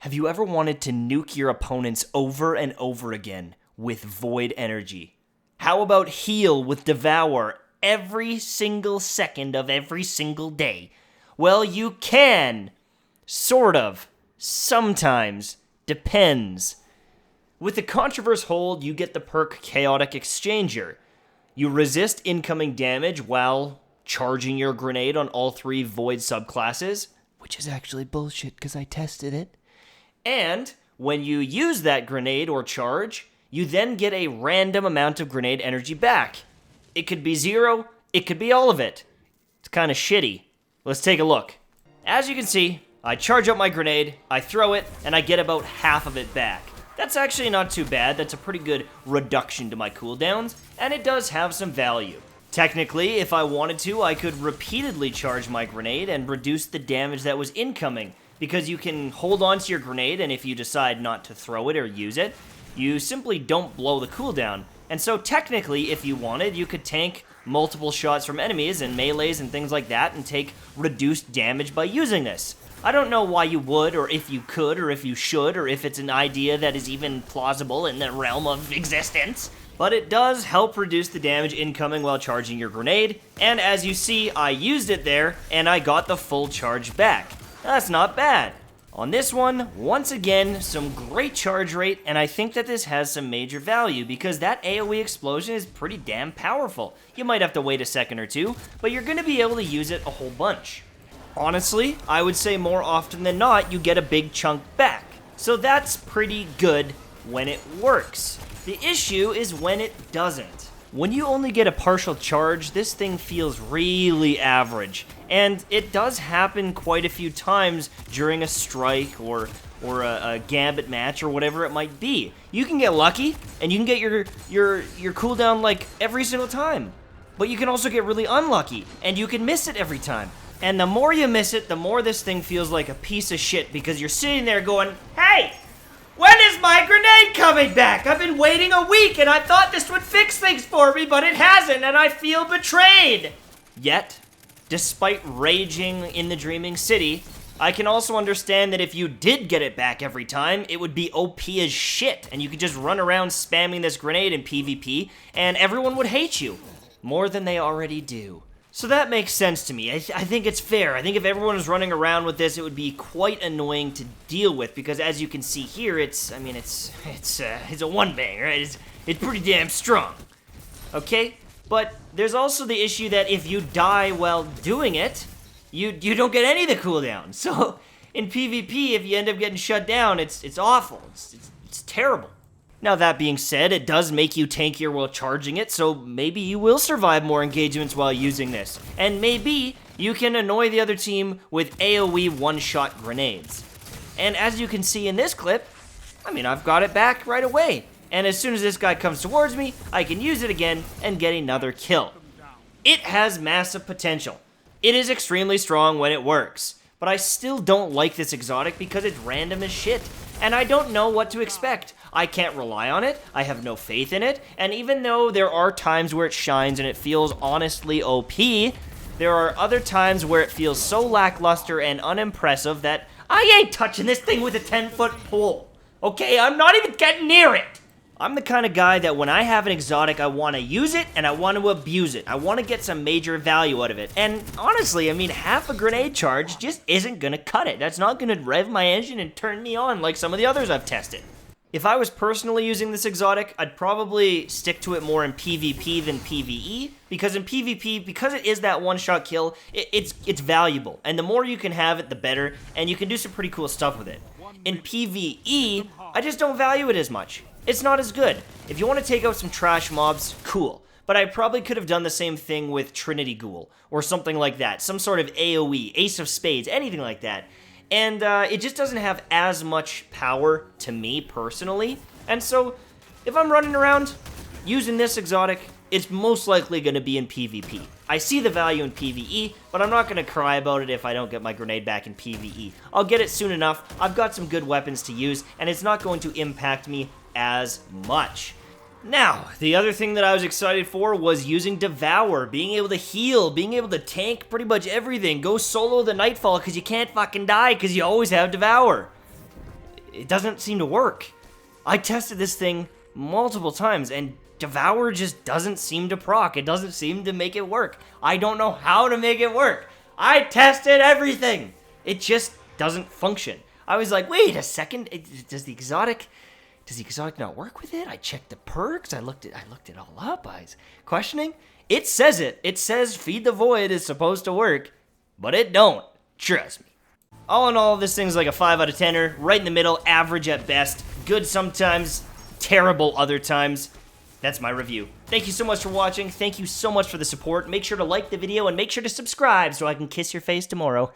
Have you ever wanted to nuke your opponents over and over again with void energy? How about heal with Devour every single second of every single day? Well, you can. Sort of. Sometimes. Depends. With the Contraverse hold, you get the perk Chaotic Exchanger. You resist incoming damage while charging your grenade on all 3 void subclasses, which is actually bullshit because I tested it. And when you use that grenade or charge, you then get a random amount of grenade energy back. It could be 0, it could be all of it. It's kind of shitty. Let's take a look. As you can see, I charge up my grenade, I throw it, and I get about half of it back. That's actually not too bad. That's a pretty good reduction to my cooldowns, and it does have some value. Technically, if I wanted to, I could repeatedly charge my grenade and reduce the damage that was incoming, because you can hold on to your grenade, and if you decide not to throw it or use it, you simply don't blow the cooldown. And so technically, if you wanted, you could tank multiple shots from enemies and melees and things like that and take reduced damage by using this. I don't know why you would, or if you could, or if you should, or if it's an idea that is even plausible in the realm of existence. But it does help reduce the damage incoming while charging your grenade, and as you see, I used it there, and I got the full charge back. That's not bad. On this one, once again, some great charge rate, and I think that this has some major value because that AoE explosion is pretty damn powerful. You might have to wait a second or two, but you're going to be able to use it a whole bunch. Honestly, I would say more often than not, you get a big chunk back. So that's pretty good when it works. The issue is when it doesn't. When you only get a partial charge, this thing feels really average. And it does happen quite a few times during a strike or a gambit match or whatever it might be. You can get lucky and you can get your cooldown like every single time. But you can also get really unlucky and you can miss it every time. And the more you miss it, the more this thing feels like a piece of shit because you're sitting there going, hey! When is my grenade coming back? I've been waiting a week and I thought this would fix things for me, but it hasn't and I feel betrayed. Yet, despite raging in the Dreaming City, I can also understand that if you did get it back every time, it would be OP as shit and you could just run around spamming this grenade in PvP and everyone would hate you more than they already do. So that makes sense to me. I think it's fair. I think if everyone was running around with this, it would be quite annoying to deal with because, as you can see here, it's a one bang, right? It's pretty damn strong. Okay, but there's also the issue that if you die while doing it, you don't get any of the cooldown. So in PvP, if you end up getting shut down, it's awful. It's terrible. Now that being said, it does make you tankier while charging it, so maybe you will survive more engagements while using this. And maybe you can annoy the other team with AoE one-shot grenades. And as you can see in this clip, I've got it back right away. And as soon as this guy comes towards me, I can use it again and get another kill. It has massive potential. It is extremely strong when it works. But I still don't like this exotic because it's random as shit. And I don't know what to expect. I can't rely on it, I have no faith in it, and even though there are times where it shines and it feels honestly OP, there are other times where it feels so lackluster and unimpressive that I ain't touching this thing with a 10-foot pole. Okay, I'm not even getting near it. I'm the kind of guy that when I have an exotic, I want to use it and I want to abuse it. I want to get some major value out of it. And honestly, half a grenade charge just isn't going to cut it. That's not going to rev my engine and turn me on like some of the others I've tested. If I was personally using this exotic, I'd probably stick to it more in PvP than PvE, because in PvP, because it is that one-shot kill, it's valuable, and the more you can have it, the better, and you can do some pretty cool stuff with it. In PvE, I just don't value it as much. It's not as good. If you want to take out some trash mobs, cool, but I probably could have done the same thing with Trinity Ghoul, or something like that, some sort of AoE, Ace of Spades, anything like that. And it just doesn't have as much power to me personally. And so, if I'm running around using this exotic, it's most likely going to be in PvP. I see the value in PvE, but I'm not going to cry about it if I don't get my grenade back in PvE. I'll get it soon enough, I've got some good weapons to use, and it's not going to impact me as much. Now, the other thing that I was excited for was using Devour, being able to heal, being able to tank pretty much everything, go solo the Nightfall because you can't fucking die because you always have Devour. It doesn't seem to work. I tested this thing multiple times, and Devour just doesn't seem to proc. It doesn't seem to make it work. I don't know how to make it work. I tested everything. It just doesn't function. I was like, wait a second. Does the exotic not work with it? I checked the perks. I looked it all up. I was questioning. It says it. It says Feed the Void is supposed to work, but it don't. Trust me. All in all, this thing's like a 5 out of 10er, right in the middle, average at best, good sometimes, terrible other times. That's my review. Thank you so much for watching. Thank you so much for the support. Make sure to like the video and make sure to subscribe so I can kiss your face tomorrow.